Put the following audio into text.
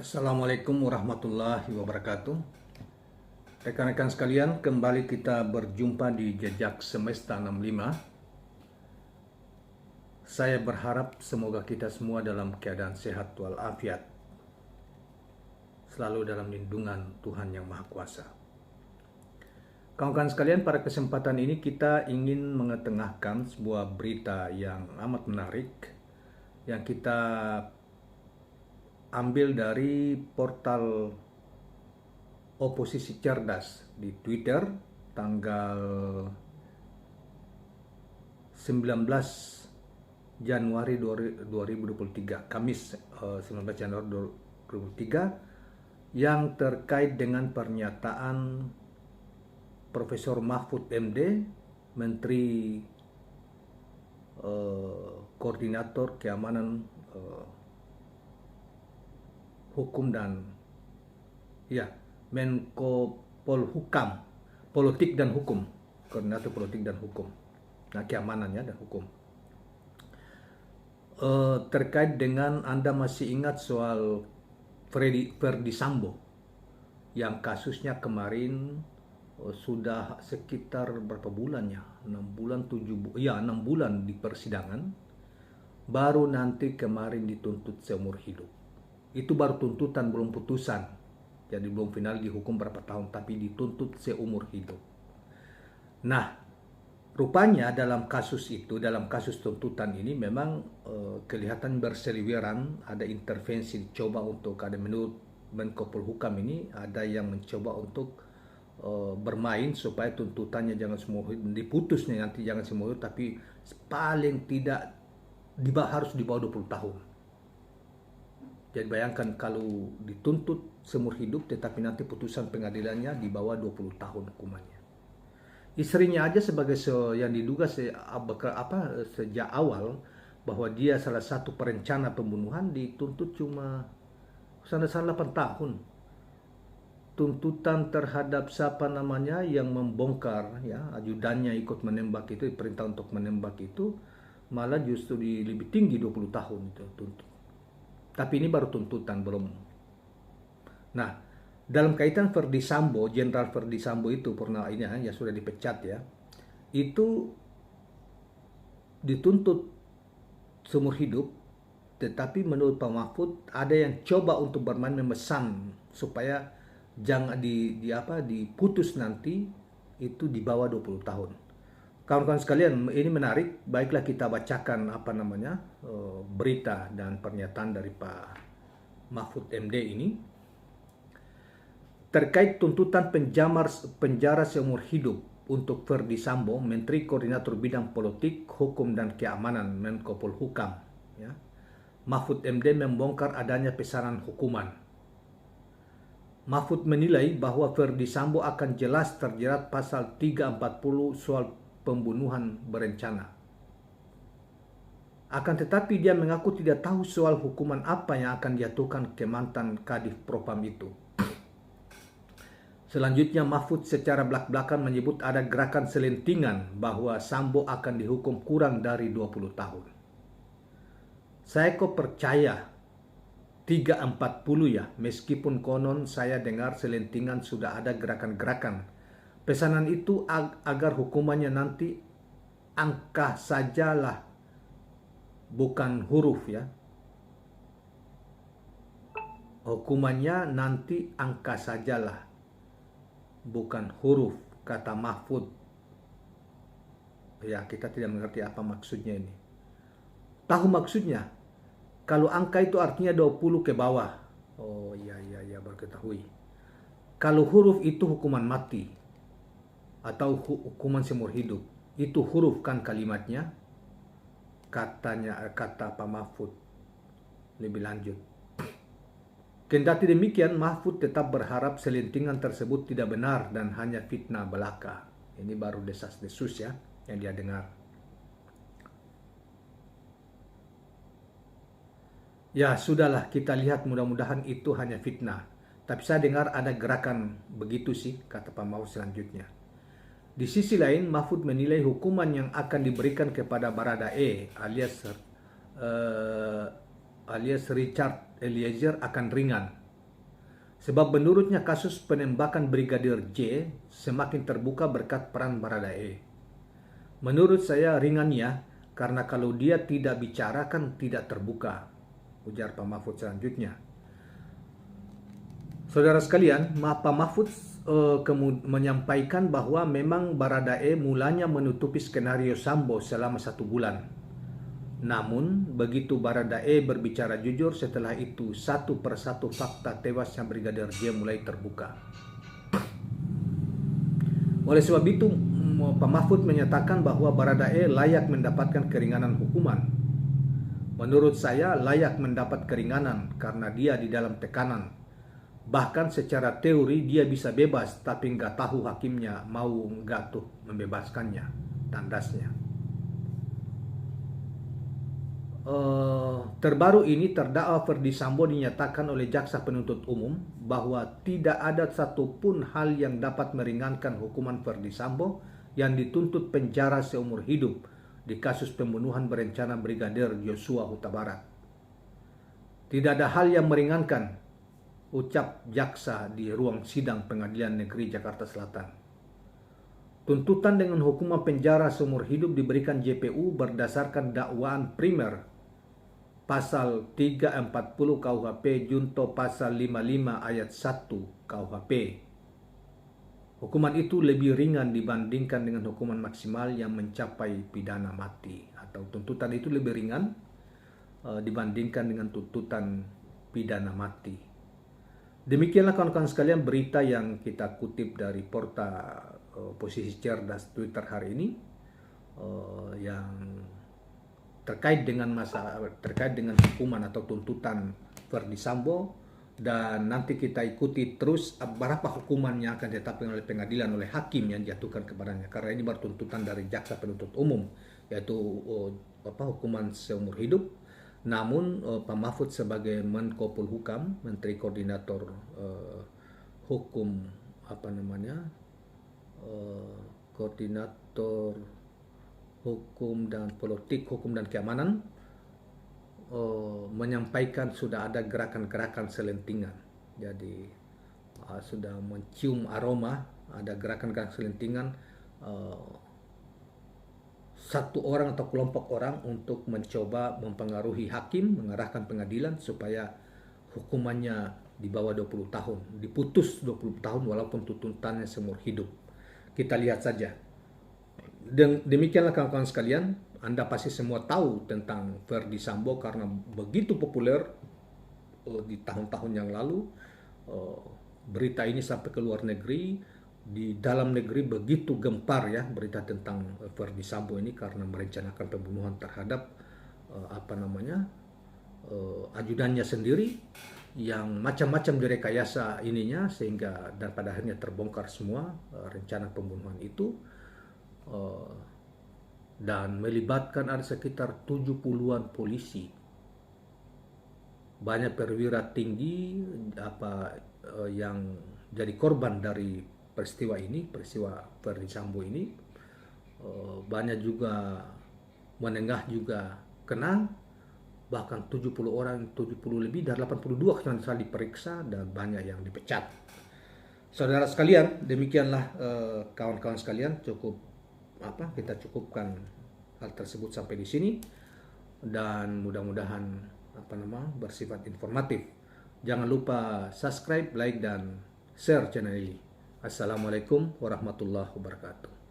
Assalamualaikum warahmatullahi wabarakatuh. Rekan-rekan sekalian, kembali kita berjumpa di Jejak Semesta 65. Saya berharap semoga kita semua dalam keadaan sehat walafiat, selalu dalam lindungan Tuhan Yang Maha Kuasa. Kawan-kawan sekalian, pada kesempatan ini kita ingin mengetengahkan sebuah berita yang amat menarik yang kita ambil dari portal Oposisi Cerdas di Twitter tanggal 19 Januari 2023, Kamis 19 Januari 2023, yang terkait dengan pernyataan Profesor Mahfud MD, Menteri Koordinator Keamanan Hukum dan Menko Polhukam, Politik dan Hukum, Koordinator Politik dan Hukum, nah keamanannya dan hukum, terkait dengan, Anda masih ingat soal Ferdi Sambo yang kasusnya kemarin sudah sekitar berapa bulannya, 6 bulan 6 bulan di persidangan, baru nanti kemarin dituntut seumur hidup. Itu baru tuntutan, belum putusan. Jadi belum final dihukum berapa tahun, tapi dituntut seumur hidup. Nah, rupanya dalam kasus itu, dalam kasus tuntutan ini memang kelihatan berseliweran, ada intervensi dicoba untuk, ada menurut Menko Polhukam ini, ada yang mencoba untuk bermain supaya tuntutannya jangan semua diputusnya nanti jangan semua, tapi paling tidak harus di bawah 20 tahun. Jadi bayangkan kalau dituntut seumur hidup tetapi nanti putusan pengadilannya di bawah 20 tahun hukumannya. Istrinya aja sebagai yang diduga sejak awal bahwa dia salah satu perencana pembunuhan dituntut cuma 8 tahun. Tuntutan terhadap siapa namanya yang membongkar, ajudannya ikut menembak itu, perintah untuk menembak itu, malah justru lebih tinggi 20 tahun itu tuntut. Tapi ini baru tuntutan, belum. Nah, dalam kaitan Ferdi Sambo, Jenderal Ferdi Sambo itu pernah ini ya sudah dipecat ya. Itu dituntut seumur hidup, tetapi menurut Pak Mahfud ada yang coba untuk bermain, memesan supaya jangan diputus nanti itu di bawah 20 tahun. Kawan-kawan sekalian, ini menarik. Baiklah kita bacakan berita dan pernyataan dari Pak Mahfud MD ini terkait tuntutan penjara seumur hidup untuk Ferdi Sambo, Menteri Koordinator Bidang Politik, Hukum dan Keamanan, Menko Polhukam. Mahfud MD membongkar adanya pesanan hukuman. Mahfud menilai bahwa Ferdi Sambo akan jelas terjerat pasal 340 soal pembunuhan berencana. Akan tetapi dia mengaku tidak tahu soal hukuman apa yang akan dijatuhkan ke mantan Kadif Propam itu. Selanjutnya Mahfud secara belak-belakan menyebut ada gerakan selentingan bahwa Sambo akan dihukum kurang dari 20 tahun. Saya kok percaya 340 meskipun konon saya dengar selentingan sudah ada gerakan-gerakan. Pesanan itu agar hukumannya nanti angka sajalah, bukan huruf ya. Hukumannya nanti angka sajalah, bukan huruf, kata Mahfud. Ya, kita tidak mengerti apa maksudnya ini. Tahu maksudnya? Kalau angka itu artinya 20 ke bawah. Oh iya, baru ketahui. Kalau huruf itu hukuman mati atau hukuman seumur hidup. Itu huruf kan kalimatnya. Kata Pak Mahfud lebih lanjut. Kendati demikian, Mahfud tetap berharap selentingan tersebut tidak benar dan hanya fitnah belaka. Ini baru desas-desus ya yang dia dengar. Ya sudahlah, kita lihat, mudah-mudahan itu hanya fitnah. Tapi saya dengar ada gerakan begitu sih, kata Pak Mahfud selanjutnya. Di sisi lain, Mahfud menilai hukuman yang akan diberikan kepada Baradae alias Richard Eliezer akan ringan. Sebab menurutnya kasus penembakan Brigadir J semakin terbuka berkat peran Baradae. Menurut saya ringan ya, karena kalau dia tidak bicara kan tidak terbuka, ujar Pak Mahfud selanjutnya. Saudara sekalian, Pak Mahfud menyampaikan bahwa memang Baradae mulanya menutupi skenario Sambo selama 1 bulan. Namun, begitu Baradae berbicara jujur, setelah itu satu persatu fakta tewasnya Brigadir J mulai terbuka. Oleh sebab itu, Pak Mahfud menyatakan bahwa Baradae layak mendapatkan keringanan hukuman. Menurut saya layak mendapat keringanan karena dia di dalam tekanan. Bahkan secara teori dia bisa bebas, tapi nggak tahu hakimnya mau nggak tuh membebaskannya, tandasnya. Terbaru ini terdakwa Ferdi Sambo dinyatakan oleh jaksa penuntut umum bahwa tidak ada satupun hal yang dapat meringankan hukuman Ferdi Sambo yang dituntut penjara seumur hidup di kasus pembunuhan berencana Brigadir Joshua Huta Barat. Tidak ada hal yang meringankan, ucap jaksa di ruang sidang Pengadilan Negeri Jakarta Selatan. Tuntutan dengan hukuman penjara seumur hidup diberikan JPU berdasarkan dakwaan primer Pasal 340 KUHP junto Pasal 55 ayat 1 KUHP. Hukuman itu lebih ringan dibandingkan dengan hukuman maksimal yang mencapai pidana mati, atau tuntutan itu lebih ringan dibandingkan dengan tuntutan pidana mati. Demikianlah kawan-kawan sekalian berita yang kita kutip dari portal Posisi Cerdas Twitter hari ini yang terkait dengan hukuman atau tuntutan Ferdi Sambo, dan nanti kita ikuti terus berapa hukuman yang akan ditetapkan oleh pengadilan oleh hakim yang dijatuhkan kepadanya, karena ini baru tuntutan dari jaksa penuntut umum, yaitu hukuman seumur hidup. Namun Pak Mahfud sebagai Menko Polhukam, Menteri Koordinator Hukum Koordinator Hukum dan Politik, Hukum dan Keamanan, menyampaikan sudah ada gerakan-gerakan selentingan. Jadi sudah mencium aroma ada gerakan-gerakan selentingan satu orang atau kelompok orang untuk mencoba mempengaruhi hakim, mengarahkan pengadilan supaya hukumannya di bawah 20 tahun, diputus 20 tahun walaupun tuntutannya seumur hidup. Kita lihat saja. Demikianlah kawan-kawan sekalian, Anda pasti semua tahu tentang Ferdi Sambo karena begitu populer di tahun-tahun yang lalu. Berita ini sampai ke luar negeri, di dalam negeri begitu gempar ya berita tentang Ferdi Sambo ini karena merencanakan pembunuhan terhadap ajudannya sendiri yang macam-macam direkayasa ininya, sehingga dan pada akhirnya terbongkar semua rencana pembunuhan itu. Dan melibatkan ada sekitar 70-an polisi, banyak perwira tinggi yang jadi korban dari peristiwa ini, peristiwa Ferdi Sambo ini. Banyak juga menengah juga kena, bahkan 70 orang, 70 lebih dari 82 yang telah diperiksa dan banyak yang dipecat. Saudara sekalian, demikianlah kawan-kawan sekalian, kita cukupkan hal tersebut sampai di sini, dan mudah-mudahan bersifat informatif. Jangan lupa subscribe, like, dan share channel ini. Assalamualaikum warahmatullahi wabarakatuh.